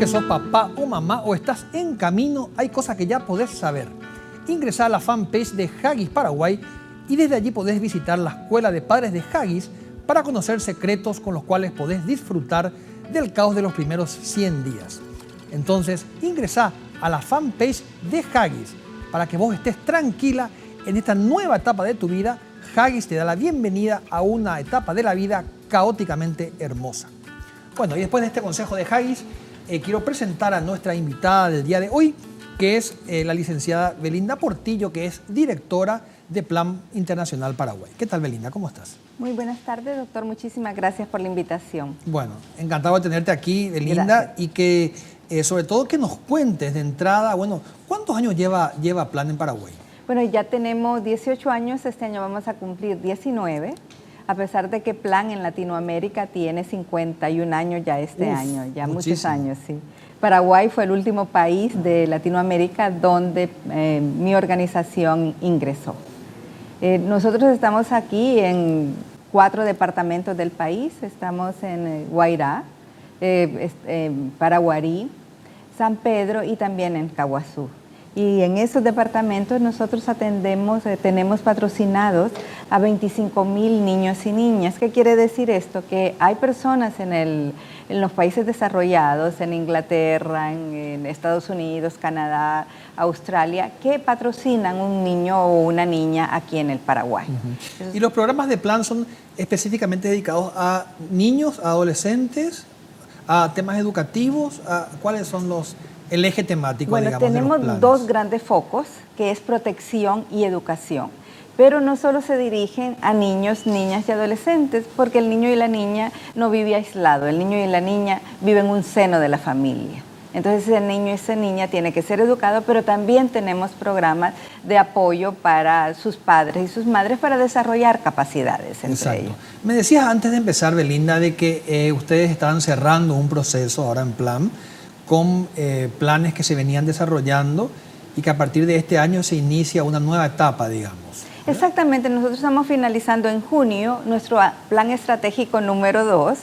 sos papá o mamá o estás en camino, hay cosas que ya podés saber. Ingresá a la fanpage de Haggis Paraguay y desde allí podés visitar la escuela de padres de Haggis para conocer secretos con los cuales podés disfrutar del caos de los primeros 100 días. Entonces, ingresá a la fanpage de Haggis para que vos estés tranquila en esta nueva etapa de tu vida. Haggis te da la bienvenida a una etapa de la vida caóticamente hermosa. Bueno, y después de este consejo de Haggis, quiero presentar a nuestra invitada del día de hoy, que es la licenciada Belinda Portillo, que es directora de Plan Internacional Paraguay. ¿Qué tal, Belinda? ¿Cómo estás? Muy buenas tardes, doctor. Muchísimas gracias por la invitación. Bueno, encantado de tenerte aquí, Belinda, Gracias. y que sobre todo que nos cuentes de entrada, bueno, ¿cuántos años lleva Plan en Paraguay? Bueno, ya tenemos 18 años, este año vamos a cumplir 19, a pesar de que Plan en Latinoamérica tiene 51 años ya este año, ya muchos muchísimo. años, sí. Paraguay fue el último país de Latinoamérica donde mi organización ingresó. Nosotros estamos aquí en 4 departamentos del país. Estamos en Guairá, Paraguarí, San Pedro y también en Caguazú. Y en esos departamentos nosotros atendemos, tenemos patrocinados a 25,000 niños y niñas. ¿Qué quiere decir esto? Que hay personas en los países desarrollados, en Inglaterra, en Estados Unidos, Canadá, Australia, que patrocinan un niño o una niña aquí en el Paraguay. Uh-huh. ¿Y los programas de Plan son específicamente dedicados a niños, a adolescentes, a temas educativos? ¿Cuáles son el eje temático, bueno, digamos, tenemos de los planes? 2 grandes focos, que es protección y educación. Pero no solo se dirigen a niños, niñas y adolescentes, porque el niño y la niña no vive aislado. El niño y la niña viven en un seno de la familia. Entonces ese niño y esa niña tiene que ser educado, pero también tenemos programas de apoyo para sus padres y sus madres para desarrollar capacidades entre ellos. Me decías antes de empezar, Belinda, de que ustedes estaban cerrando un proceso ahora en Plan con planes que se venían desarrollando y que a partir de este año se inicia una nueva etapa, digamos. Exactamente, nosotros estamos finalizando en junio nuestro plan estratégico número 2,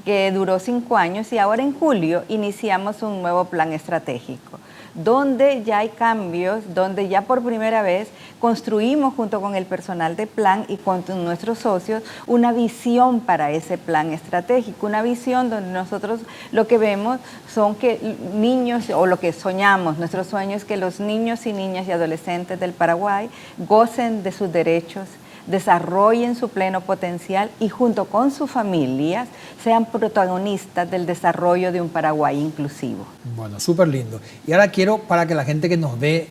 que duró 5 años, y ahora en julio iniciamos un nuevo plan estratégico, donde ya hay cambios, donde ya por primera vez construimos junto con el personal de Plan y con nuestros socios una visión para ese plan estratégico, una visión donde nosotros lo que vemos son que niños, o lo que soñamos, nuestro sueño es que los niños y niñas y adolescentes del Paraguay gocen de sus derechos, desarrollen su pleno potencial y junto con sus familias sean protagonistas del desarrollo de un Paraguay inclusivo. Bueno, súper lindo. Y ahora quiero, para que la gente que nos ve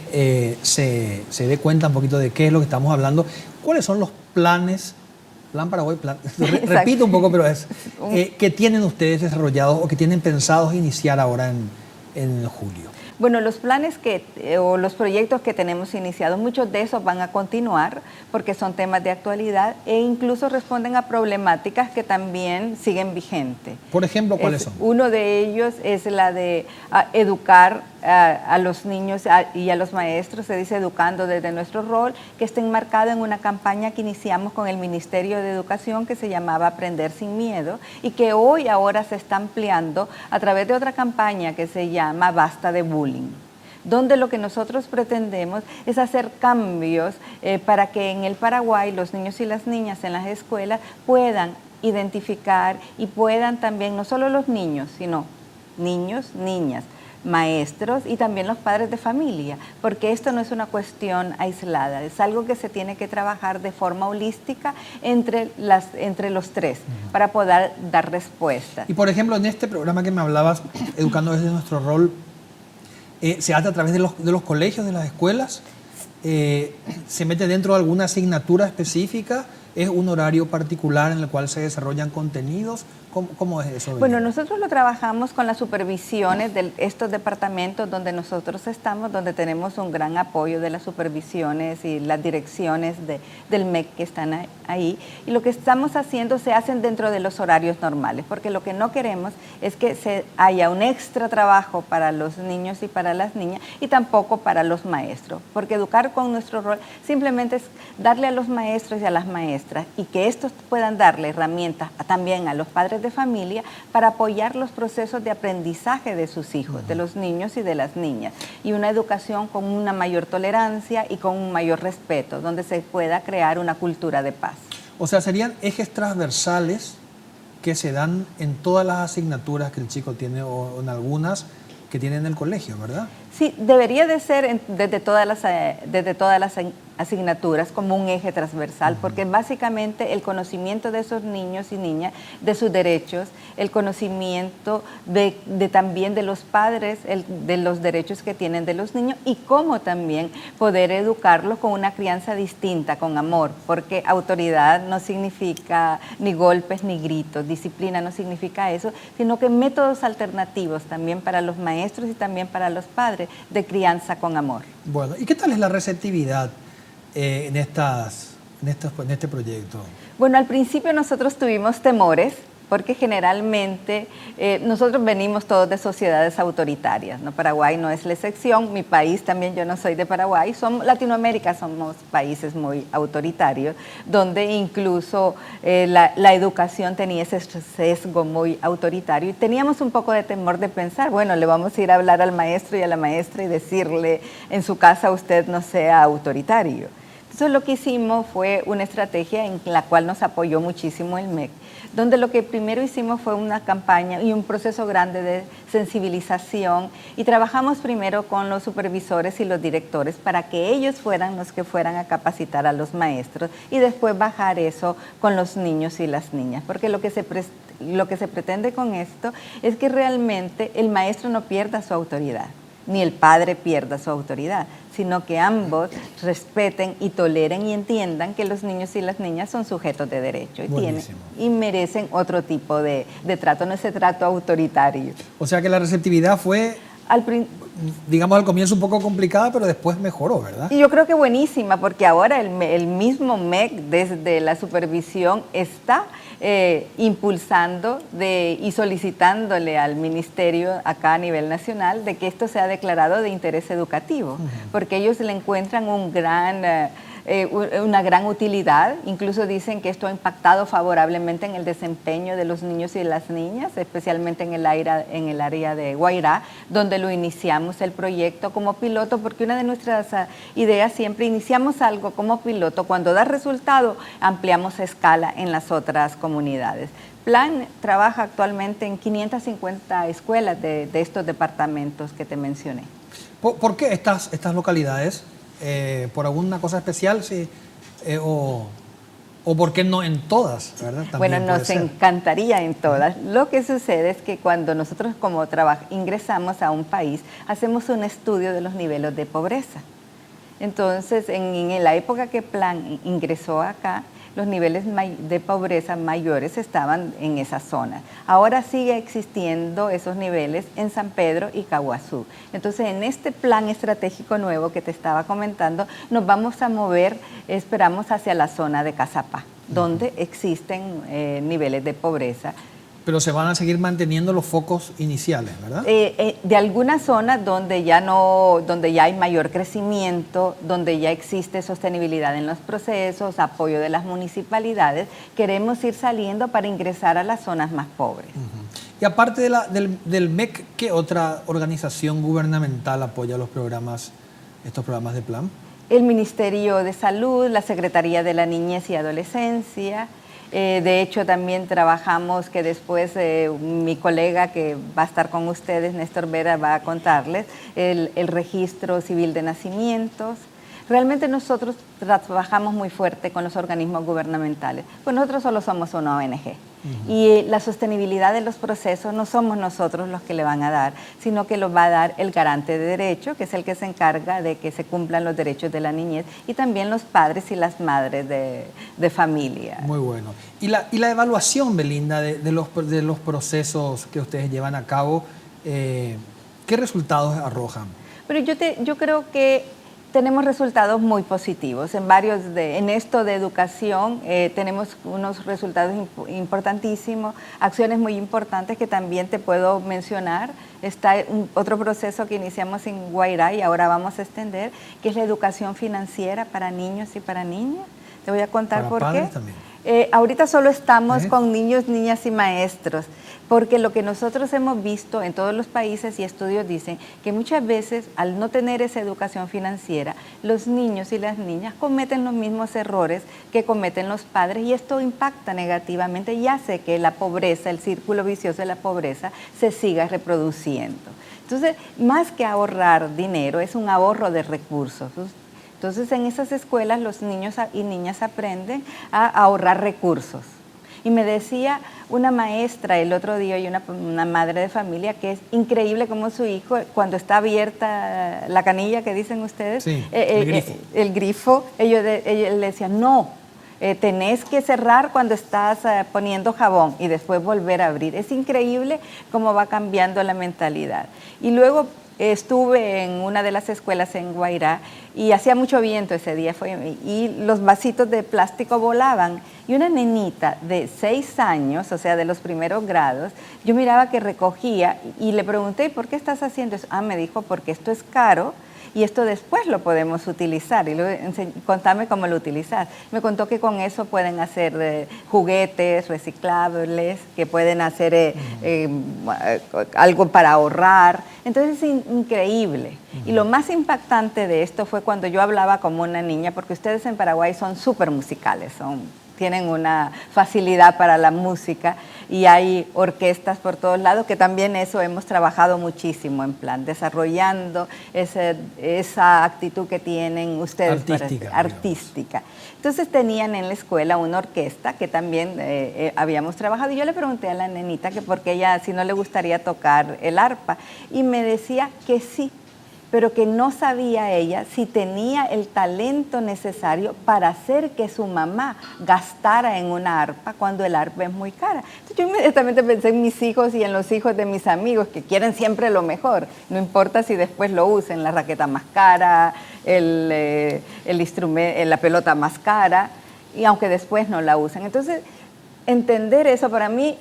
se dé cuenta un poquito de qué es lo que estamos hablando, ¿cuáles son los planes, Plan Paraguay, repito un poco, pero que tienen ustedes desarrollados o que tienen pensados iniciar ahora en julio? Bueno, los planes o los proyectos que tenemos iniciados, muchos de esos van a continuar porque son temas de actualidad e incluso responden a problemáticas que también siguen vigentes. Por ejemplo, ¿cuáles son? Uno de ellos es la de educar a los niños y a los maestros, se dice educando desde nuestro rol, que está enmarcado en una campaña que iniciamos con el Ministerio de Educación que se llamaba Aprender sin Miedo y que ahora se está ampliando a través de otra campaña que se llama Basta de Bullying, donde lo que nosotros pretendemos es hacer cambios para que en el Paraguay los niños y las niñas en las escuelas puedan identificar y puedan también, no solo los niños, sino niños, niñas, maestros y también los padres de familia, porque esto no es una cuestión aislada, es algo que se tiene que trabajar de forma holística entre los tres para poder dar respuesta. Y por ejemplo, en este programa que me hablabas, Educando desde nuestro rol, ¿se hace a través de los colegios, de las escuelas? ¿Se mete dentro de alguna asignatura específica? ¿Es un horario particular en el cual se desarrollan contenidos? ¿Cómo es eso? Bueno, nosotros lo trabajamos con las supervisiones de estos departamentos donde nosotros estamos, donde tenemos un gran apoyo de las supervisiones y las direcciones del MEC que están ahí. Y lo que estamos haciendo se hacen dentro de los horarios normales, porque lo que no queremos es que haya un extra trabajo para los niños y para las niñas y tampoco para los maestros, porque educar con nuestro rol simplemente es darle a los maestros y a las maestras maestras y que estos puedan darle herramientas también a los padres de familia para apoyar los procesos de aprendizaje de sus hijos, de los niños y de las niñas, y una educación con una mayor tolerancia y con un mayor respeto, donde se pueda crear una cultura de paz. O sea, serían ejes transversales que se dan en todas las asignaturas que el chico tiene o en algunas que tiene en el colegio, ¿verdad? Sí, debería de ser desde todas las asignaturas como un eje transversal, porque básicamente el conocimiento de esos niños y niñas, de sus derechos, el conocimiento también de los padres, de los derechos que tienen de los niños, y cómo también poder educarlos con una crianza distinta, con amor, porque autoridad no significa ni golpes ni gritos, disciplina no significa eso, sino que métodos alternativos también para los maestros y también para los padres de crianza con amor. Bueno, ¿y qué tal es la receptividad en este proyecto? Bueno, al principio nosotros tuvimos temores porque generalmente nosotros venimos todos de sociedades autoritarias, ¿no? Paraguay no es la excepción, mi país también, yo no soy de Paraguay, Latinoamérica somos países muy autoritarios, donde incluso la educación tenía ese sesgo muy autoritario y teníamos un poco de temor de pensar, bueno, le vamos a ir a hablar al maestro y a la maestra y decirle, en su casa usted no sea autoritario. Entonces lo que hicimos fue una estrategia en la cual nos apoyó muchísimo el MEC, donde lo que primero hicimos fue una campaña y un proceso grande de sensibilización y trabajamos primero con los supervisores y los directores para que ellos fueran los que fueran a capacitar a los maestros y después bajar eso con los niños y las niñas, porque lo que se pretende con esto es que realmente el maestro no pierda su autoridad, ni el padre pierda su autoridad, sino que ambos respeten y toleren y entiendan que los niños y las niñas son sujetos de derecho y merecen otro tipo de trato, no ese trato autoritario. O sea que la receptividad fue, digamos, al comienzo un poco complicada, pero después mejoró, ¿verdad? Y yo creo que buenísima, porque ahora el mismo MEC desde la supervisión está impulsando y solicitándole al ministerio acá a nivel nacional de que esto sea declarado de interés educativo, porque ellos le encuentran una gran utilidad, incluso dicen que esto ha impactado favorablemente en el desempeño de los niños y de las niñas, especialmente en el área de Guairá, donde lo iniciamos el proyecto como piloto, porque una de nuestras ideas siempre iniciamos algo como piloto, cuando da resultado ampliamos escala en las otras comunidades. Plan trabaja actualmente en 550 escuelas de estos departamentos que te mencioné. ¿Por qué estas localidades? ¿Por alguna cosa especial? Sí, o por qué no en todas, ¿verdad? Bueno, nos encantaría en todas. Lo que sucede es que cuando nosotros como ingresamos a un país, hacemos un estudio de los niveles de pobreza. Entonces, en la época que Plan ingresó acá, los niveles de pobreza mayores estaban en esa zona. Ahora sigue existiendo esos niveles en San Pedro y Caguazú. Entonces, en este plan estratégico nuevo que te estaba comentando, nos vamos a mover, esperamos, hacia la zona de Cazapá, donde existen niveles de pobreza. Pero se van a seguir manteniendo los focos iniciales, ¿verdad? De algunas zonas donde ya hay mayor crecimiento, donde ya existe sostenibilidad en los procesos, apoyo de las municipalidades, queremos ir saliendo para ingresar a las zonas más pobres. Y aparte del MEC, ¿qué otra organización gubernamental apoya estos programas de plan? El Ministerio de Salud, la Secretaría de la Niñez y Adolescencia. De hecho, también trabajamos, que después mi colega que va a estar con ustedes, Néstor Vera, va a contarles, el registro civil de nacimientos. Realmente nosotros trabajamos muy fuerte con los organismos gubernamentales, pues nosotros solo somos una ONG. Y la sostenibilidad de los procesos no somos nosotros los que le van a dar, sino que lo va a dar el garante de derecho, que es el que se encarga de que se cumplan los derechos de la niñez, y también los padres y las madres de familia. Muy bueno. Y la evaluación, Belinda, de los procesos que ustedes llevan a cabo, ¿qué resultados arrojan? Pero yo creo que tenemos resultados muy positivos. En esto de educación tenemos unos resultados importantísimos, acciones muy importantes que también te puedo mencionar. Está otro proceso que iniciamos en Guairá y ahora vamos a extender, que es la educación financiera para niños y para niñas. Te voy a contar por padres qué. también. Ahorita solo estamos con niños, niñas y maestros, porque lo que nosotros hemos visto en todos los países y estudios dicen que muchas veces al no tener esa educación financiera, los niños y las niñas cometen los mismos errores que cometen los padres y esto impacta negativamente y hace que la pobreza, el círculo vicioso de la pobreza se siga reproduciendo. Entonces, más que ahorrar dinero, es un ahorro de recursos. Entonces, en esas escuelas los niños y niñas aprenden a ahorrar recursos. Y me decía una maestra el otro día y una madre de familia que es increíble cómo su hijo, cuando está abierta la canilla que dicen ustedes, sí, el grifo, ella le decía, no, tenés que cerrar cuando estás poniendo jabón y después volver a abrir. Es increíble cómo va cambiando la mentalidad. Y luego estuve en una de las escuelas en Guairá y hacía mucho viento ese día y los vasitos de plástico volaban y una nenita de 6 años, o sea, de los primeros grados, yo miraba que recogía y le pregunté, ¿por qué estás haciendo eso? Ah, me dijo, porque esto es caro y esto después lo podemos utilizar. Y contame cómo lo utilizas. Me contó que con eso pueden hacer juguetes reciclables, que pueden hacer algo para ahorrar. Entonces es increíble. Y lo más impactante de esto fue cuando yo hablaba como una niña, porque ustedes en Paraguay son súper musicales, tienen una facilidad para la música y hay orquestas por todos lados, que también eso hemos trabajado muchísimo en plan, desarrollando esa actitud que tienen ustedes artística. Entonces tenían en la escuela una orquesta que también habíamos trabajado y yo le pregunté a la nenita que por qué ella, si no le gustaría tocar el arpa, y me decía que sí, pero que no sabía ella si tenía el talento necesario para hacer que su mamá gastara en una arpa cuando el arpa es muy cara. Entonces yo inmediatamente pensé en mis hijos y en los hijos de mis amigos que quieren siempre lo mejor, no importa si después lo usen, la raqueta más cara, el instrumento, la pelota más cara, y aunque después no la usen. Entonces, entender eso para mí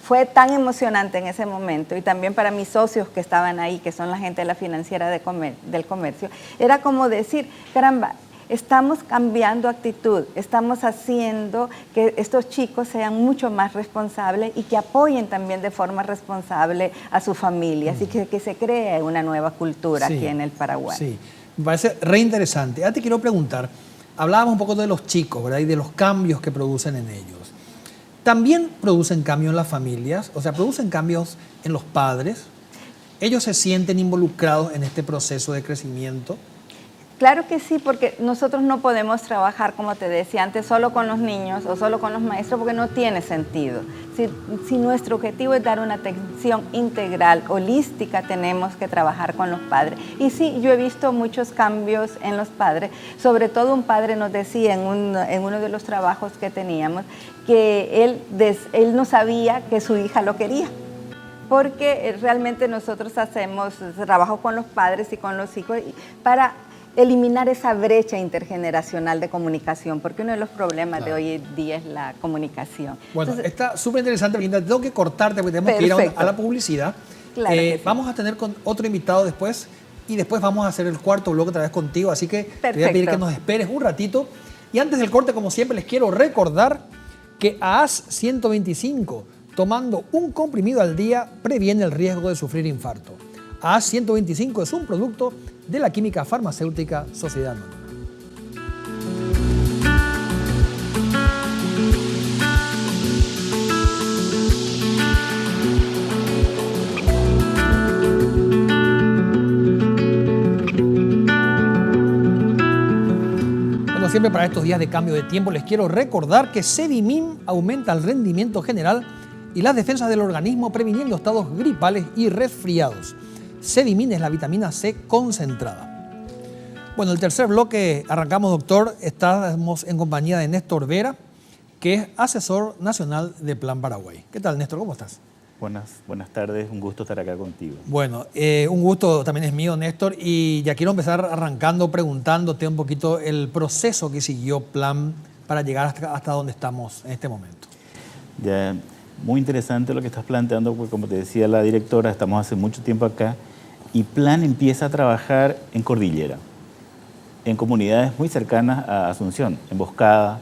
fue tan emocionante en ese momento, y también para mis socios que estaban ahí, que son la gente de la financiera del comercio, era como decir, caramba, estamos cambiando actitud, estamos haciendo que estos chicos sean mucho más responsables y que apoyen también de forma responsable a sus familias y que se cree una nueva cultura aquí en el Paraguay. Sí, me parece re interesante. Ahora te quiero preguntar, hablábamos un poco de los chicos, ¿verdad? Y de los cambios que producen en ellos. También producen cambios en las familias, o sea, producen cambios en los padres. ¿Ellos se sienten involucrados en este proceso de crecimiento? Claro que sí, porque nosotros no podemos trabajar, como te decía antes, solo con los niños o solo con los maestros, porque no tiene sentido. Si nuestro objetivo es dar una atención integral, holística, tenemos que trabajar con los padres. Y sí, yo he visto muchos cambios en los padres. Sobre todo un padre nos decía en uno de los trabajos que teníamos que él no sabía que su hija lo quería, porque realmente nosotros hacemos trabajo con los padres y con los hijos para eliminar esa brecha intergeneracional de comunicación, porque uno de los problemas de hoy en día es la comunicación. Bueno, está súper interesante, Belinda. Tengo que cortarte porque tenemos que ir a la publicidad. Claro que sí. Vamos a tener con otro invitado después y después vamos a hacer el cuarto bloque otra vez contigo, así que te voy a pedir que nos esperes un ratito. Y antes del corte, como siempre, les quiero recordar que AAS 125, tomando un comprimido al día, previene el riesgo de sufrir infarto. AAS 125 es un producto de la química farmacéutica Sociedad Anónima. Bueno, siempre para estos días de cambio de tiempo les quiero recordar que Sedimin aumenta el rendimiento general y las defensas del organismo previniendo estados gripales y resfriados. Sedimin es la vitamina C concentrada. Bueno, el tercer bloque arrancamos, doctor. Estamos en compañía de Néstor Vera, que es asesor nacional de Plan Paraguay. ¿Qué tal, Néstor? ¿Cómo estás? Buenas tardes, un gusto estar acá contigo. Bueno, un gusto también es mío, Néstor, y ya quiero empezar arrancando preguntándote un poquito el proceso que siguió Plan para llegar hasta donde estamos en este momento. Ya, muy interesante lo que estás planteando, porque como te decía la directora, estamos hace mucho tiempo acá y Plan empieza a trabajar en Cordillera. en comunidades muy cercanas a Asunción, Emboscada,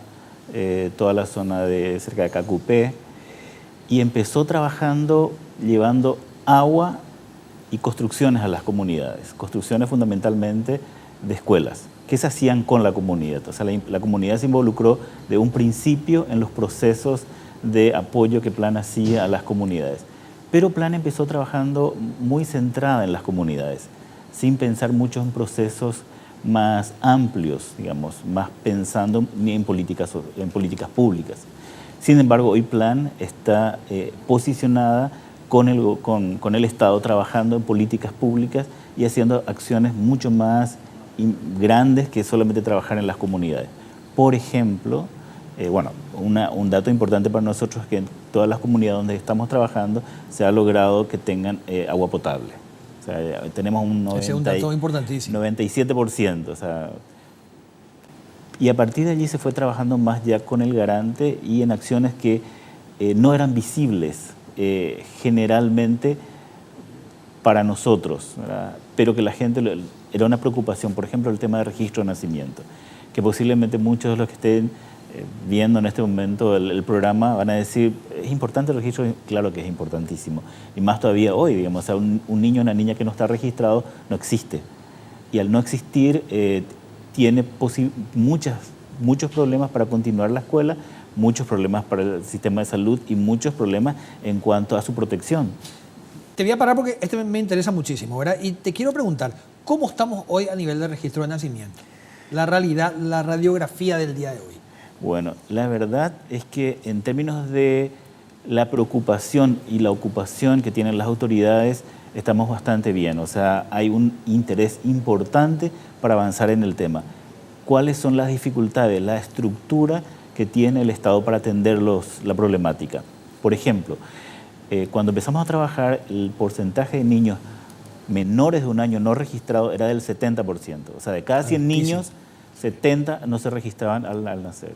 toda la zona de cerca de Cacupé, y empezó trabajando llevando agua y construcciones a las comunidades, construcciones fundamentalmente de escuelas. ¿Qué se hacían con la comunidad? O sea, la comunidad se involucró de un principio en los procesos de apoyo que Plan hacía a las comunidades. Pero Plan empezó trabajando muy centrada en las comunidades, sin pensar mucho en procesos más amplios, digamos, más pensando en políticas públicas. Sin embargo, hoy Plan está posicionada con el Estado trabajando en políticas públicas y haciendo acciones mucho más grandes que solamente trabajar en las comunidades. Por ejemplo, un dato importante para nosotros es que en todas las comunidades donde estamos trabajando se ha logrado que tengan agua potable. O sea, tenemos un 97%. O sea, y a partir de allí se fue trabajando más ya con el garante y en acciones que no eran visibles generalmente para nosotros, ¿verdad? Pero que la gente era una preocupación. Por ejemplo, el tema de registro de nacimiento, que posiblemente muchos de los que estén viendo en este momento el programa van a decir, ¿es importante el registro? Claro que es importantísimo. Y más todavía hoy, digamos, o sea, un niño o una niña que no está registrado no existe. Y al no existir, tiene muchos problemas para continuar la escuela, muchos problemas para el sistema de salud y muchos problemas en cuanto a su protección. Te voy a parar porque este me interesa muchísimo, ¿verdad? Y te quiero preguntar, ¿cómo estamos hoy a nivel de registro de nacimiento? La realidad, la radiografía del día de hoy. Bueno, la verdad es que en términos de la preocupación y la ocupación que tienen las autoridades, estamos bastante bien. O sea, hay un interés importante para avanzar en el tema. ¿Cuáles son las dificultades, la estructura que tiene el Estado para atender la problemática? Por ejemplo, cuando empezamos a trabajar, el porcentaje de niños menores de un año no registrados era del 70%. O sea, de cada 100 niños, 70 no se registraban al nacer.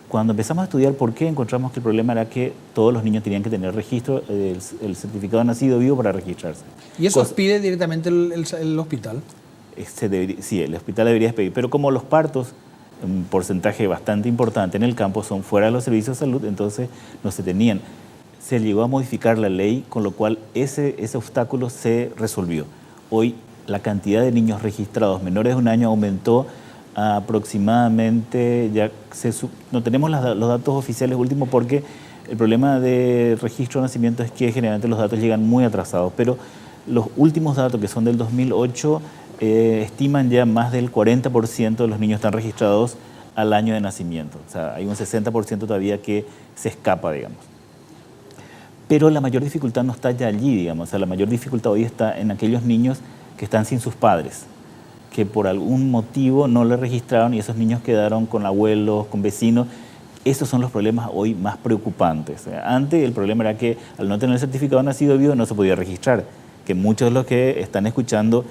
Cuando empezamos a estudiar por qué, encontramos que el problema era que todos los niños tenían que tener registro, el certificado de nacido vivo para registrarse. ¿Y eso pide directamente el hospital? Sí, el hospital debería pedir, pero como los partos, un porcentaje bastante importante en el campo, son fuera de los servicios de salud, entonces no se tenían. Se llegó a modificar la ley, con lo cual ese obstáculo se resolvió. Hoy la cantidad de niños registrados menores de un año aumentó aproximadamente, no tenemos los datos oficiales últimos porque el problema de registro de nacimiento es que generalmente los datos llegan muy atrasados, pero los últimos datos, que son del 2008, estiman ya más del 40% de los niños están registrados al año de nacimiento. O sea, hay un 60% todavía que se escapa, digamos. Pero la mayor dificultad no está ya allí, digamos. O sea, la mayor dificultad hoy está en aquellos niños que están sin sus padres, que por algún motivo no le registraron y esos niños quedaron con abuelos, con vecinos. Esos son los problemas hoy más preocupantes. O sea, antes el problema era que al no tener el certificado de nacido vivo no se podía registrar, que muchos de los que están escuchando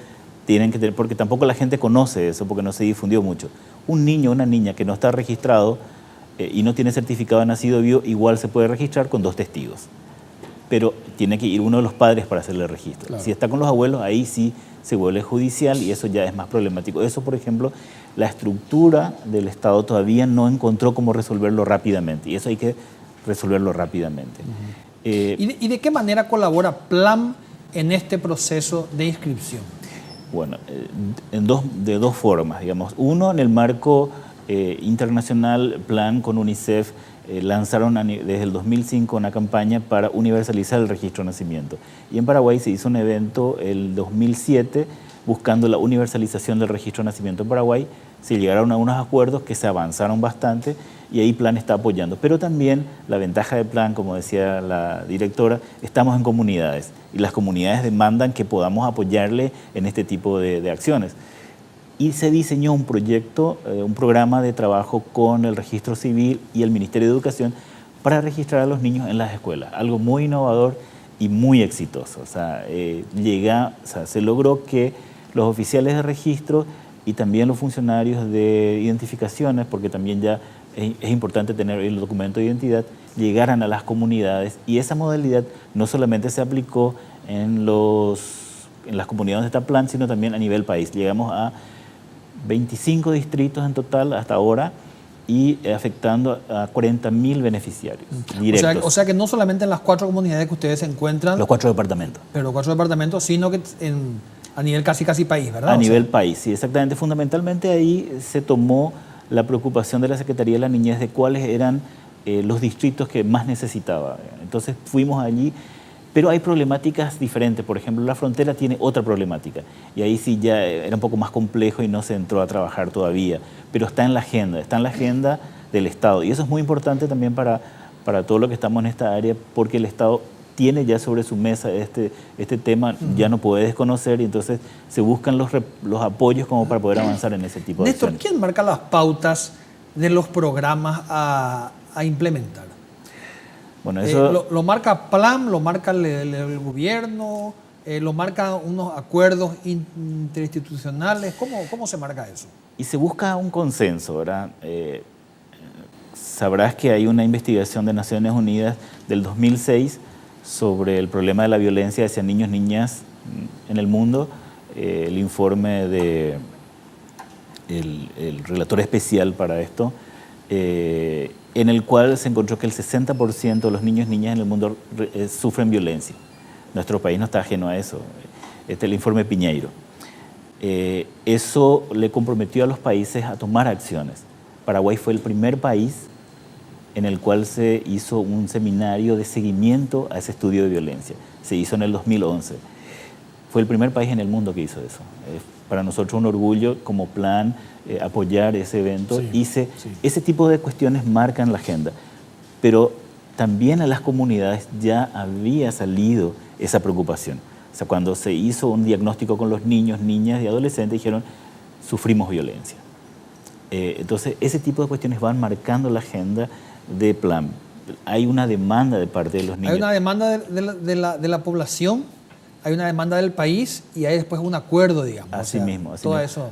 tienen que tener, porque tampoco la gente conoce eso, porque no se difundió mucho. Un niño o una niña que no está registrado y no tiene certificado de nacido vivo, igual se puede registrar con 2 testigos. Pero tiene que ir uno de los padres para hacerle el registro. Claro. Si está con los abuelos, ahí sí se vuelve judicial y eso ya es más problemático. Eso, por ejemplo, la estructura del Estado todavía no encontró cómo resolverlo rápidamente y eso hay que resolverlo rápidamente. ¿Y de qué manera colabora Plan en este proceso de inscripción? Bueno, de dos formas, digamos. Uno, en el marco internacional, Plan con UNICEF lanzaron desde el 2005 una campaña para universalizar el registro de nacimiento. Y en Paraguay se hizo un evento el 2007 buscando la universalización del registro de nacimiento en Paraguay. Se llegaron a unos acuerdos que se avanzaron bastante y ahí Plan está apoyando. Pero también la ventaja de Plan, como decía la directora, estamos en comunidades y las comunidades demandan que podamos apoyarle en este tipo de acciones. Y se diseñó un proyecto, un programa de trabajo con el Registro Civil y el Ministerio de Educación para registrar a los niños en las escuelas. Algo muy innovador y muy exitoso. O sea, se logró que los oficiales de registro y también los funcionarios de identificaciones, porque también ya es importante tener el documento de identidad, llegaran a las comunidades. Y esa modalidad no solamente se aplicó en las comunidades de este plan, sino también a nivel país. Llegamos a 25 distritos en total hasta ahora y afectando a 40.000 beneficiarios directos. O sea que no solamente en las 4 comunidades que ustedes se encuentran, Los 4 departamentos. pero los 4 departamentos, sino que a nivel casi país, ¿verdad? A nivel país, sí, exactamente. Fundamentalmente ahí se tomó la preocupación de la Secretaría de la Niñez de cuáles eran los distritos que más necesitaba. Entonces fuimos allí, pero hay problemáticas diferentes. Por ejemplo, la frontera tiene otra problemática y ahí sí ya era un poco más complejo y no se entró a trabajar todavía, pero está en la agenda del Estado. Y eso es muy importante también para todo lo que estamos en esta área, porque el Estado tiene ya sobre su mesa este tema, ya no puede desconocer, y entonces se buscan los apoyos como para poder avanzar en ese tipo de Néstor, acciones. ¿quién marca las pautas de los programas a implementar? Bueno, eso... ¿Lo marca PLAN, lo marca el gobierno, lo marcan unos acuerdos interinstitucionales? ¿Cómo se marca eso? Y se busca un consenso, ¿verdad? Sabrás que hay una investigación de Naciones Unidas del 2006 sobre el problema de la violencia hacia niños y niñas en el mundo. El informe del relator especial para esto, en el cual se encontró que el 60% de los niños y niñas en el mundo sufren violencia. Nuestro país no está ajeno a eso. Este es el informe Piñeiro. Eso le comprometió a los países a tomar acciones. Paraguay fue el primer país en el cual se hizo un seminario de seguimiento a ese estudio de violencia. Se hizo en el 2011. Fue el primer país en el mundo que hizo eso. Para nosotros un orgullo como plan apoyar ese evento. Sí. Ese tipo de cuestiones marcan la agenda. Pero también a las comunidades ya había salido esa preocupación. O sea, cuando se hizo un diagnóstico con los niños, niñas y adolescentes, dijeron, sufrimos violencia. Entonces, ese tipo de cuestiones van marcando la agenda de plan. Hay una demanda de parte de los niños. Hay una demanda de la población, hay una demanda del país y hay después un acuerdo, digamos. Así mismo. Todo eso.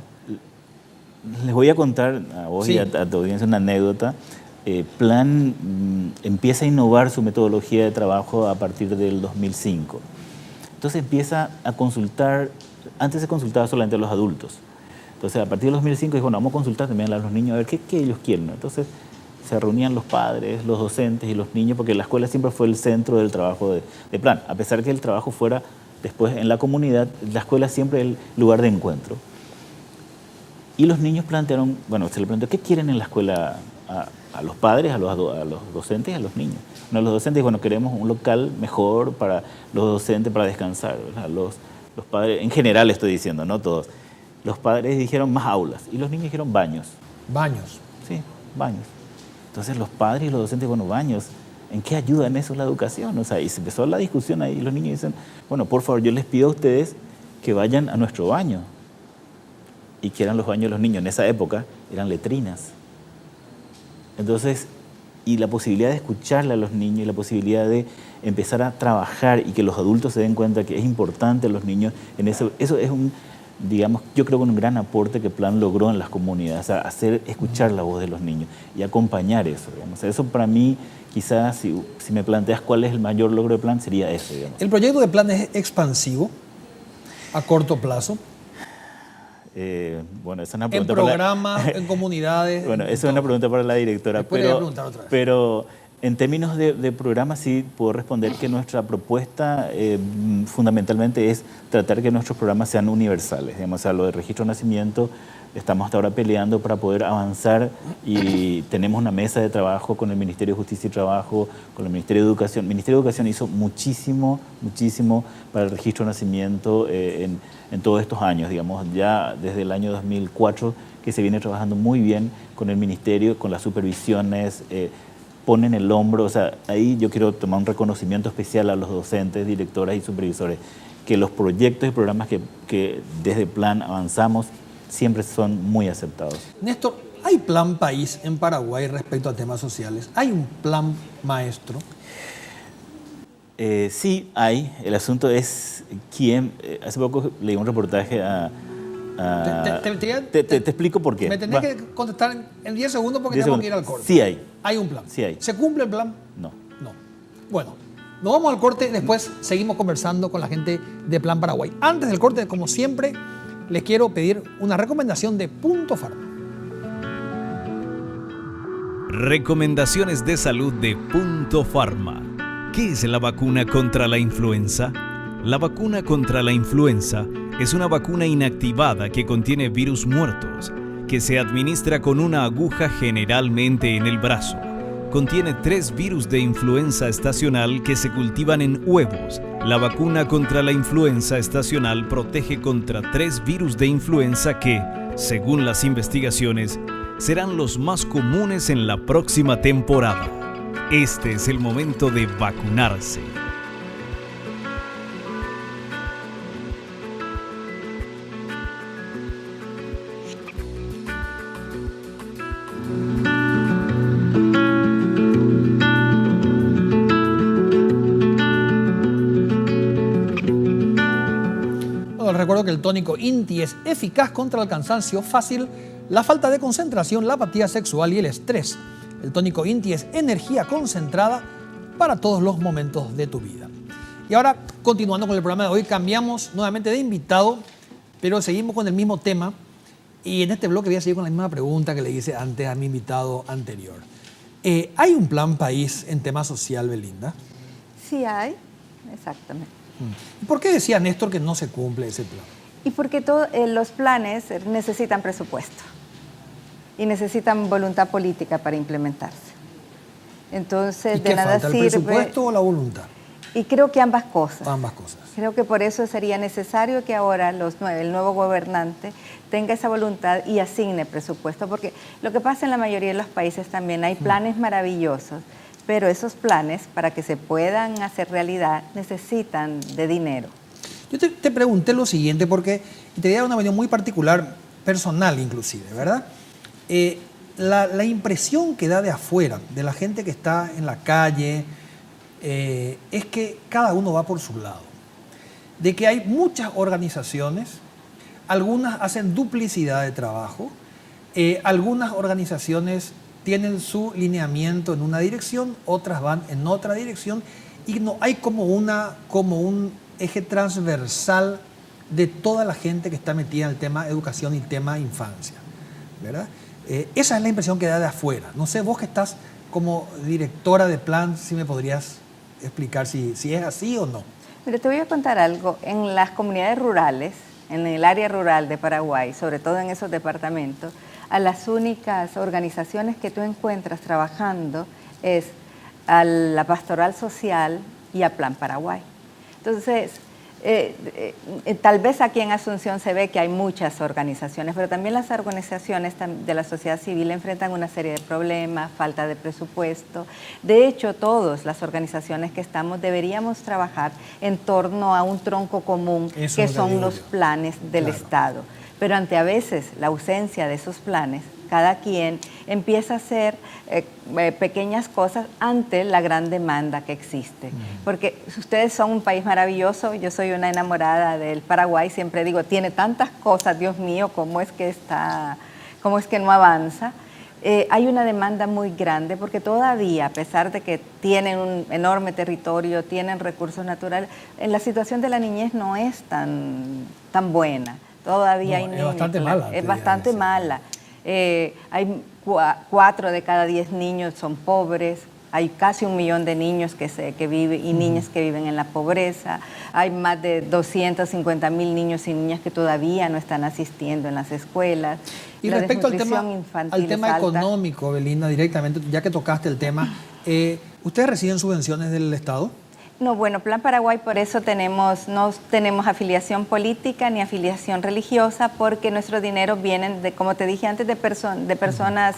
Les voy a contar a vos y a tu audiencia una anécdota. Plan empieza a innovar su metodología de trabajo a partir del 2005. Entonces empieza a consultar, antes se consultaba solamente a los adultos. Entonces a partir del 2005 dijo, bueno, vamos a consultar también a los niños a ver qué ellos quieren, ¿no? Entonces se reunían los padres, los docentes y los niños, porque la escuela siempre fue el centro del trabajo de plan. A pesar que el trabajo fuera después en la comunidad, la escuela siempre es el lugar de encuentro. Y los niños plantearon, bueno, se le preguntó, ¿qué quieren en la escuela a los padres, a los docentes y a los niños? Bueno, los docentes, bueno, queremos un local mejor para los docentes, para descansar, ¿verdad? Los padres, en general estoy diciendo, no todos. Los padres dijeron más aulas y los niños dijeron baños. Baños. Sí, baños. Entonces los padres y los docentes, bueno, baños, ¿en qué ayuda en eso la educación? O sea, y se empezó la discusión ahí y los niños dicen, bueno, por favor, yo les pido a ustedes que vayan a nuestro baño. Y que eran los baños de los niños en esa época, eran letrinas. Entonces, y la posibilidad de escucharle a los niños y la posibilidad de empezar a trabajar y que los adultos se den cuenta que es importante a los niños, en eso es un, digamos, yo creo que un gran aporte que Plan logró en las comunidades, o sea, escuchar la voz de los niños y acompañar eso, digamos. Eso para mí, quizás, si me planteas cuál es el mayor logro de Plan, sería ese, digamos. ¿El proyecto de Plan es expansivo a corto plazo? Bueno, esa es una pregunta en programas, en comunidades. Bueno, esa es una pregunta para la directora, pero en términos de programas sí puedo responder que nuestra propuesta fundamentalmente es tratar que nuestros programas sean universales. Digamos, a lo de registro de nacimiento estamos hasta ahora peleando para poder avanzar y tenemos una mesa de trabajo con el Ministerio de Justicia y Trabajo, con el Ministerio de Educación. El Ministerio de Educación hizo muchísimo para el registro de nacimiento en todos estos años, digamos, ya desde el año 2004 que se viene trabajando muy bien con el Ministerio, con las supervisiones, ponen el hombro, o sea, ahí yo quiero tomar un reconocimiento especial a los docentes, directoras y supervisores, que los proyectos y programas que desde Plan avanzamos siempre son muy aceptados. Néstor, ¿hay plan país en Paraguay respecto a temas sociales? ¿Hay un plan maestro? Sí, hay. El asunto es quién. Hace poco leí un reportaje Te explico por qué. Me tenés que contestar en 10 segundos porque 10 tenemos segundos. que ir al corte. Sí hay. ¿Hay un plan? Sí hay. ¿Se cumple el plan? No. No. Bueno, nos vamos al corte, después seguimos conversando con la gente de Plan Paraguay. Antes del corte, como siempre, les quiero pedir una recomendación de Punto Pharma. Recomendaciones de salud de Punto Pharma. ¿Qué es la vacuna contra la influenza? La vacuna contra la influenza es una vacuna inactivada que contiene virus muertos, que se administra con una aguja generalmente en el brazo. Contiene 3 virus de influenza estacional que se cultivan en huevos. La vacuna contra la influenza estacional protege contra 3 virus de influenza que, según las investigaciones, serán los más comunes en la próxima temporada. Este es el momento de vacunarse. Recuerdo que el tónico INTI es eficaz contra el cansancio fácil, la falta de concentración, la apatía sexual y el estrés. El tónico INTI es energía concentrada para todos los momentos de tu vida. Y ahora, continuando con el programa de hoy, cambiamos nuevamente de invitado, pero seguimos con el mismo tema. Y en este bloque voy a seguir con la misma pregunta que le hice antes a mi invitado anterior. ¿Hay un plan país en tema social, Belinda? Sí hay, exactamente. ¿Y por qué decía Néstor que no se cumple ese plan? Y porque los planes necesitan presupuesto y necesitan voluntad política para implementarse. Entonces, ¿Y qué falta, el presupuesto o la voluntad? Y creo que ambas cosas. Ambas cosas. Creo que por eso sería necesario que ahora el nuevo gobernante tenga esa voluntad y asigne presupuesto, porque lo que pasa en la mayoría de los países también, hay planes maravillosos, pero esos planes, para que se puedan hacer realidad, necesitan de dinero. Yo te pregunté lo siguiente porque te voy a dar una opinión muy particular, personal inclusive, ¿verdad? La impresión que da de afuera, de la gente que está en la calle, es que cada uno va por su lado. De que hay muchas organizaciones, algunas hacen duplicidad de trabajo, algunas organizaciones tienen su lineamiento en una dirección, otras van en otra dirección y no hay como un eje transversal de toda la gente que está metida en el tema educación y tema infancia, ¿verdad? Esa es la impresión que da de afuera. No sé, vos que estás como directora de plan, si me podrías explicar si es así o no. Mira, te voy a contar algo. En las comunidades rurales, en el área rural de Paraguay, sobre todo en esos departamentos, a las únicas organizaciones que tú encuentras trabajando es a la Pastoral Social y a Plan Paraguay. Entonces, tal vez aquí en Asunción se ve que hay muchas organizaciones, pero también las organizaciones de la sociedad civil enfrentan una serie de problemas, falta de presupuesto. De hecho, todas las organizaciones que estamos deberíamos trabajar en torno a un tronco común, que son los planes del Estado. Pero ante a veces la ausencia de esos planes, cada quien empieza a hacer pequeñas cosas ante la gran demanda que existe. Porque ustedes son un país maravilloso, yo soy una enamorada del Paraguay, siempre digo, tiene tantas cosas, Dios mío, ¿cómo es que no avanza? Hay una demanda muy grande porque todavía, a pesar de que tienen un enorme territorio, tienen recursos naturales, la situación de la niñez no es tan buena. Todavía hay niños. Es bastante mala. Es bastante mala. Hay 4 de cada 10 niños son pobres. Hay casi 1 millón de niños que viven y niñas que viven en la pobreza. Hay más de 250,000 niños y niñas que todavía no están asistiendo en las escuelas. Y respecto al tema económico, Belinda, directamente, ya que tocaste el tema, ¿ustedes reciben subvenciones del Estado? No, bueno, Plan Paraguay, por eso no tenemos afiliación política ni afiliación religiosa, porque nuestros dineros vienen, como te dije antes, de personas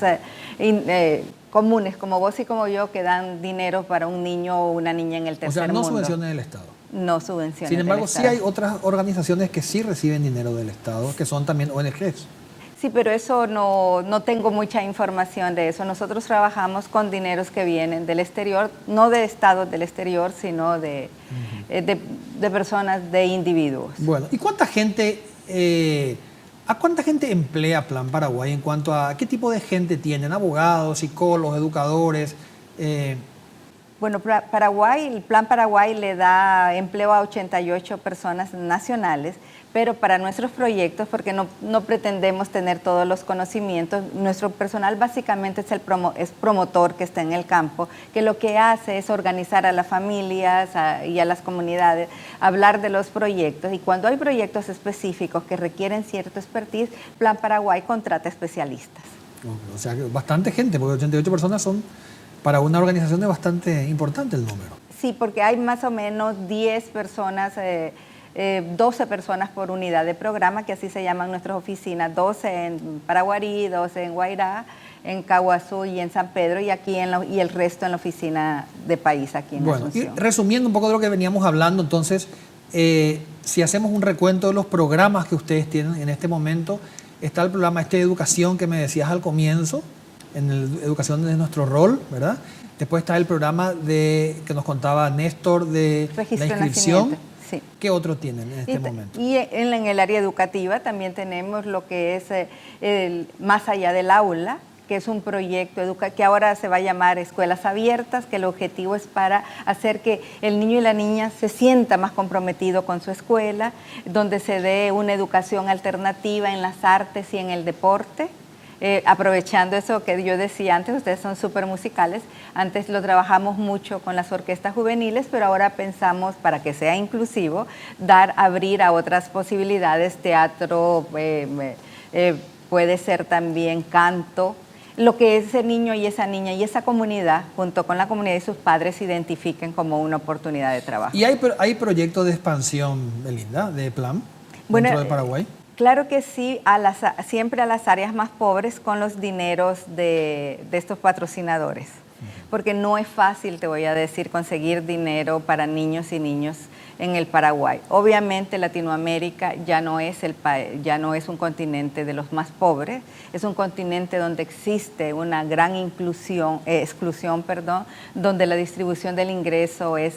comunes, como vos y como yo, que dan dinero para un niño o una niña en el tercer mundo. O sea, no subvenciones del Estado. No subvenciones. Sin embargo, sí hay otras organizaciones que sí reciben dinero del Estado, que son también ONGs. Sí, pero eso no tengo mucha información de eso. Nosotros trabajamos con dineros que vienen del exterior, no de estados del exterior, sino de personas, de individuos. Bueno, ¿y cuánta gente, a cuánta gente emplea Plan Paraguay en cuanto a qué tipo de gente tienen? ¿Abogados, psicólogos, educadores? Bueno, el Plan Paraguay le da empleo a 88 personas nacionales, pero para nuestros proyectos, porque no pretendemos tener todos los conocimientos, nuestro personal básicamente es promotor que está en el campo, que lo que hace es organizar a las familias y a las comunidades, hablar de los proyectos, y cuando hay proyectos específicos que requieren cierto expertise, Plan Paraguay contrata especialistas. O sea, que bastante gente, porque 88 personas son, para una organización, es bastante importante el número. Sí, porque hay más o menos 10 personas, 12 personas por unidad de programa, que así se llaman nuestras oficinas, 12 en Paraguarí, 12 en Guairá, en Caguazú y en San Pedro, y aquí y el resto en la oficina de país aquí en Asunción. Y resumiendo un poco de lo que veníamos hablando, entonces, si hacemos un recuento de los programas que ustedes tienen en este momento, está el programa de educación que me decías al comienzo, en educación de nuestro rol, ¿verdad? Después está el programa que nos contaba Néstor de Registro la inscripción. Sí. ¿Qué otro tienen en este momento? Y en el área educativa también tenemos lo que es Más allá del aula, que es un proyecto que ahora se va a llamar Escuelas Abiertas, que el objetivo es para hacer que el niño y la niña se sienta más comprometido con su escuela, donde se dé una educación alternativa en las artes y en el deporte. Aprovechando eso que yo decía antes, ustedes son súper musicales, antes lo trabajamos mucho con las orquestas juveniles, pero ahora pensamos, para que sea inclusivo, abrir a otras posibilidades, teatro, puede ser también canto, lo que ese niño y esa niña y esa comunidad, junto con la comunidad y sus padres, identifiquen como una oportunidad de trabajo. ¿Y hay proyectos de expansión, Belinda, de Plan, dentro de Paraguay? Claro que sí, siempre a las áreas más pobres con los dineros de estos patrocinadores, porque no es fácil, te voy a decir, conseguir dinero para niños y niños en el Paraguay. Obviamente Latinoamérica ya no es un continente de los más pobres, es un continente donde existe una gran exclusión, donde la distribución del ingreso es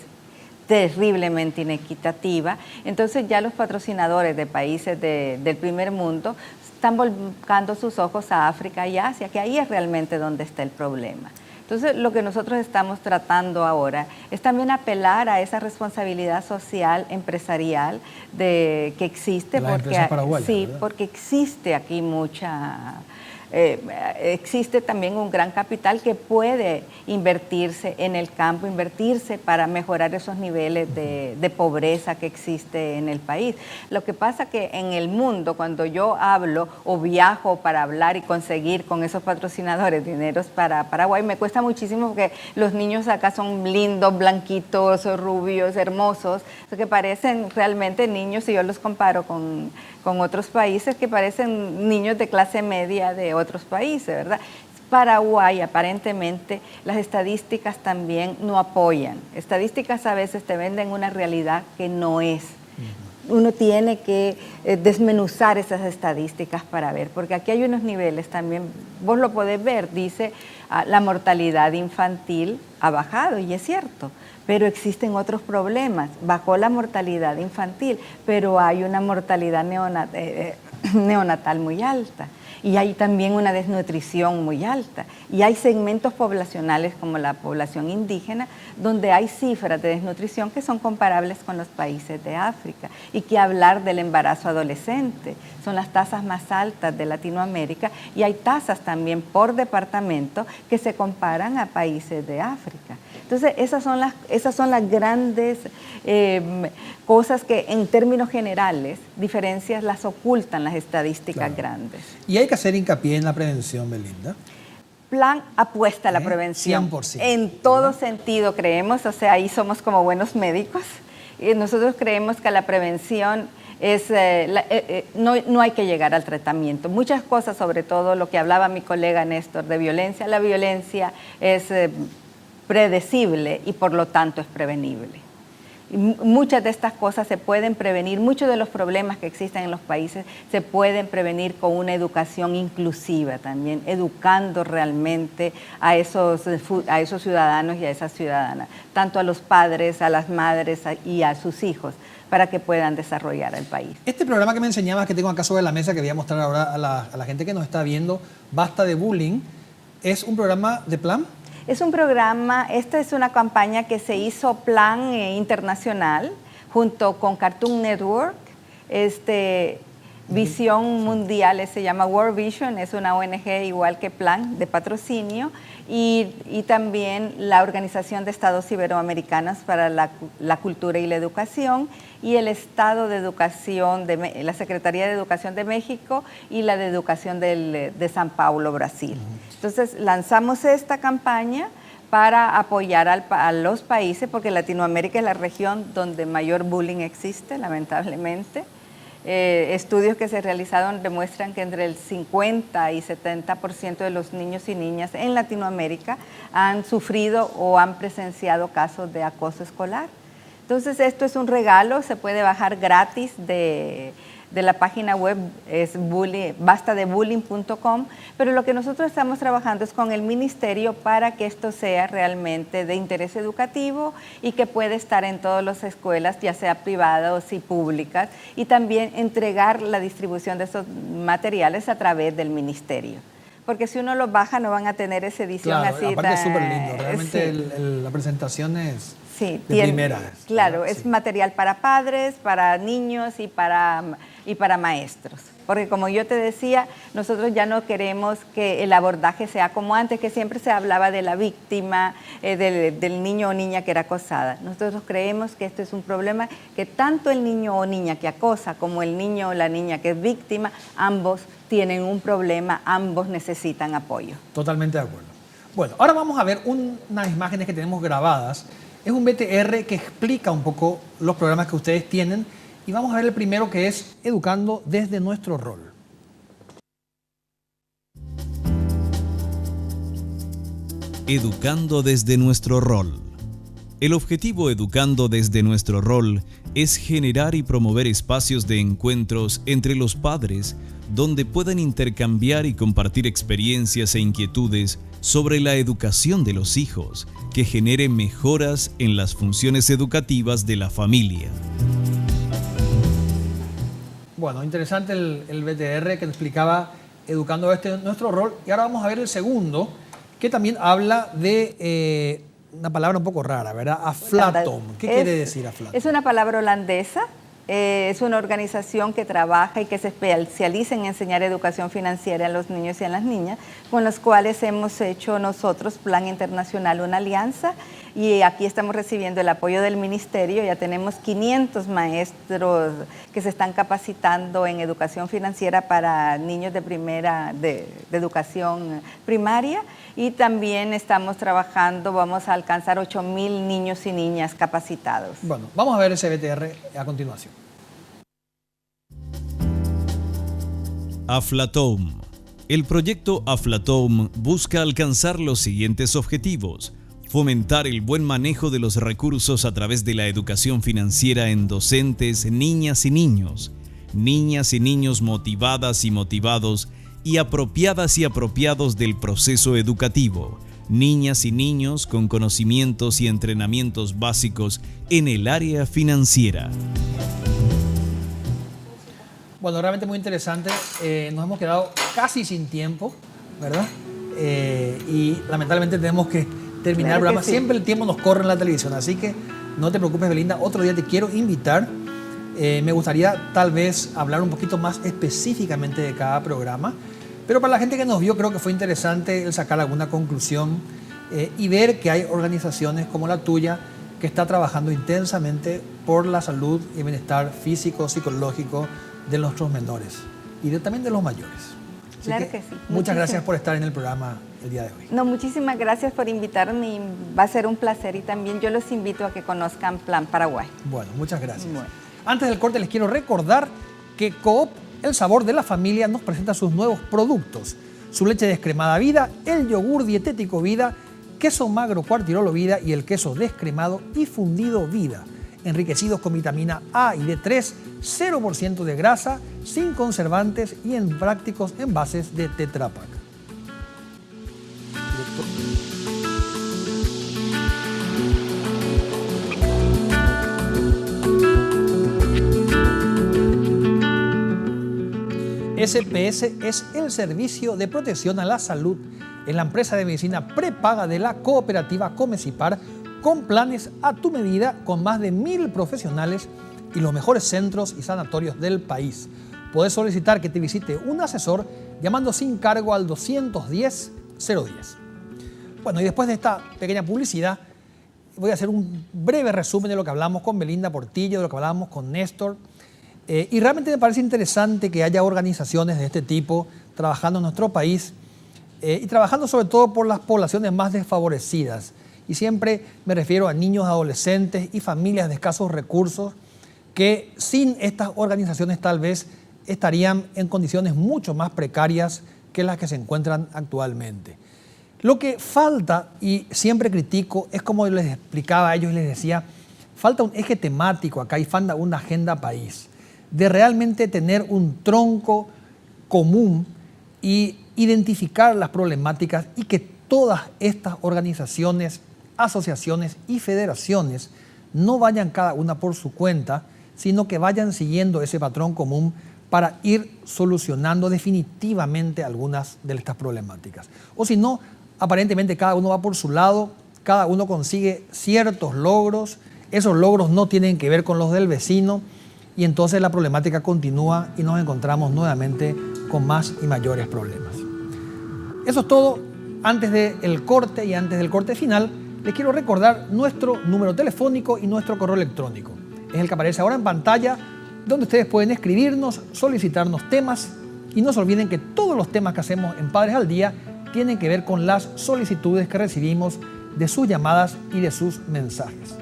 terriblemente inequitativa. Entonces ya los patrocinadores de países del primer mundo están volcando sus ojos a África y Asia, que ahí es realmente donde está el problema. Entonces lo que nosotros estamos tratando ahora es también apelar a esa responsabilidad social, empresarial que existe, porque existe aquí existe también un gran capital que puede invertirse en el campo, invertirse para mejorar esos niveles de pobreza que existe en el país. Lo que pasa que en el mundo, cuando yo hablo o viajo para hablar y conseguir con esos patrocinadores dineros para Paraguay, me cuesta muchísimo porque los niños acá son lindos, blanquitos, rubios, hermosos, que parecen realmente niños, si yo los comparo con otros países, que parecen niños de clase media de otros países, ¿verdad? Paraguay, aparentemente, las estadísticas también no apoyan. Estadísticas a veces te venden una realidad que no es. Uno tiene que desmenuzar esas estadísticas para ver, porque aquí hay unos niveles también, vos lo podés ver, dice, la mortalidad infantil ha bajado, y es cierto, pero existen otros problemas. Bajó la mortalidad infantil, pero hay una mortalidad neonatal muy alta. Y hay también una desnutrición muy alta. Y hay segmentos poblacionales como la población indígena, donde hay cifras de desnutrición que son comparables con los países de África. Y que hablar del embarazo adolescente son las tasas más altas de Latinoamérica, y hay tasas también por departamento que se comparan a países de África. Entonces, esas son las grandes cosas que en términos generales, diferencias las ocultan las estadísticas grandes. Y hay que hacer hincapié en la prevención, Belinda. Plan apuesta a la prevención. 100%. En todo sentido creemos, o sea, ahí somos como buenos médicos. Y nosotros creemos que la prevención no hay que llegar al tratamiento. Muchas cosas, sobre todo lo que hablaba mi colega Néstor de violencia, la violencia es predecible y por lo tanto es prevenible. Y muchas de estas cosas se pueden prevenir, muchos de los problemas que existen en los países se pueden prevenir con una educación inclusiva también, educando realmente a esos ciudadanos y a esas ciudadanas, tanto a los padres, a las madres y a sus hijos, para que puedan desarrollar el país. Este programa que me enseñabas, que tengo acá sobre la mesa, que voy a mostrar ahora a la gente que nos está viendo, Basta de Bullying, ¿es un programa de Plan? Es un programa, esta es una campaña que se hizo Plan internacional junto con Cartoon Network, Visión Mundial, se llama World Vision, es una ONG igual que Plan de patrocinio, y también la Organización de Estados Iberoamericanos para la Cultura y la Educación, y el Estado de Educación, la Secretaría de Educación de México y la de Educación de San Paulo, Brasil. Entonces lanzamos esta campaña para apoyar a los países, porque Latinoamérica es la región donde mayor bullying existe, lamentablemente. Estudios que se realizaron demuestran que entre el 50 y 70% de los niños y niñas en Latinoamérica han sufrido o han presenciado casos de acoso escolar. Entonces esto es un regalo, se puede bajar gratis de la página web, es bastadebullying.com, pero lo que nosotros estamos trabajando es con el ministerio para que esto sea realmente de interés educativo y que pueda estar en todas las escuelas, ya sea privadas y públicas, y también entregar la distribución de esos materiales a través del ministerio. Porque si uno los baja no van a tener esa edición así. Aparte es súper lindo, realmente sí. La presentación es sí, de primera. Claro, sí. Es material para padres, para niños y para maestros. Porque como yo te decía, nosotros ya no queremos que el abordaje sea como antes, que siempre se hablaba de la víctima, del niño o niña que era acosada. Nosotros creemos que este es un problema que tanto el niño o niña que acosa como el niño o la niña que es víctima, ambos tienen un problema, ambos necesitan apoyo. Totalmente de acuerdo. Bueno, ahora vamos a ver unas imágenes que tenemos grabadas. Es un BTR que explica un poco los programas que ustedes tienen. Y vamos a ver el primero, que es Educando desde nuestro rol. Educando desde nuestro rol. El objetivo Educando desde nuestro rol es generar y promover espacios de encuentros entre los padres donde puedan intercambiar y compartir experiencias e inquietudes sobre la educación de los hijos, que genere mejoras en las funciones educativas de la familia. Bueno, interesante el BTR que explicaba Educando desde nuestro rol. Y ahora vamos a ver el segundo, que también habla de una palabra un poco rara, ¿verdad? Aflatom. ¿Qué quiere decir Aflatom? Es una palabra holandesa. Es una organización que trabaja y que se especializa en enseñar educación financiera a los niños y a las niñas, con los cuales hemos hecho nosotros, Plan Internacional, una alianza, y aquí estamos recibiendo el apoyo del ministerio. Ya tenemos 500 maestros que se están capacitando en educación financiera para niños de educación primaria, y también estamos trabajando, vamos a alcanzar 8,000 niños y niñas capacitados. Bueno, vamos a ver ese BTR a continuación. Aflatom. El proyecto Aflatom busca alcanzar los siguientes objetivos: fomentar el buen manejo de los recursos a través de la educación financiera en docentes, niñas y niños motivadas y motivados y apropiados del proceso educativo, niñas y niños con conocimientos y entrenamientos básicos en el área financiera. Bueno, realmente muy interesante. Nos hemos quedado casi sin tiempo, ¿verdad? Y lamentablemente tenemos que terminar el programa. Sí. Siempre el tiempo nos corre en la televisión, así que no te preocupes, Belinda. Otro día te quiero invitar. Me gustaría tal vez hablar un poquito más específicamente de cada programa, pero para la gente que nos vio creo que fue interesante el sacar alguna conclusión y ver que hay organizaciones como la tuya que está trabajando intensamente por la salud y bienestar físico, psicológico de nuestros menores y también de los mayores. Así claro que sí. Muchas gracias por estar en el programa el día de hoy. No, muchísimas gracias por invitarme. Va a ser un placer, y también yo los invito a que conozcan Plan Paraguay. Bueno, muchas gracias. Bueno. Antes del corte les quiero recordar que Coop, el sabor de la familia, nos presenta sus nuevos productos: su leche descremada Vida, el yogur dietético Vida, queso magro Cuartirolo Vida y el queso descremado y fundido Vida, enriquecidos con vitamina A y D3, 0% de grasa, sin conservantes y en prácticos envases de Tetra Pak. SPS es el servicio de protección a la salud en la empresa de medicina prepaga de la cooperativa Comecipar, con planes a tu medida, con más de 1.000 profesionales y los mejores centros y sanatorios del país. Podés solicitar que te visite un asesor llamando sin cargo al 210 010. Bueno, y después de esta pequeña publicidad, voy a hacer un breve resumen de lo que hablamos con Belinda Portillo, de lo que hablamos con Néstor. Y realmente me parece interesante que haya organizaciones de este tipo trabajando en nuestro país y trabajando sobre todo por las poblaciones más desfavorecidas. Y siempre me refiero a niños, adolescentes y familias de escasos recursos que sin estas organizaciones tal vez estarían en condiciones mucho más precarias que las que se encuentran actualmente. Lo que falta, y siempre critico, es como les explicaba a ellos y les decía, falta un eje temático acá y falta una agenda país, de realmente tener un tronco común y identificar las problemáticas y que todas estas organizaciones, asociaciones y federaciones no vayan cada una por su cuenta, sino que vayan siguiendo ese patrón común para ir solucionando definitivamente algunas de estas problemáticas. O si no, aparentemente cada uno va por su lado, cada uno consigue ciertos logros, esos logros no tienen que ver con los del vecino y entonces la problemática continúa y nos encontramos nuevamente con más y mayores problemas. Eso es todo. Antes del corte y antes del corte final, les quiero recordar nuestro número telefónico y nuestro correo electrónico. Es el que aparece ahora en pantalla, donde ustedes pueden escribirnos, solicitarnos temas y no se olviden que todos los temas que hacemos en Padres al Día tienen que ver con las solicitudes que recibimos de sus llamadas y de sus mensajes.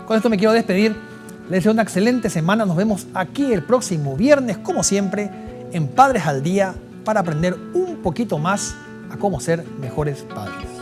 Con esto me quiero despedir. Les deseo una excelente semana. Nos vemos aquí el próximo viernes, como siempre, en Padres al Día, para aprender un poquito más a cómo ser mejores padres.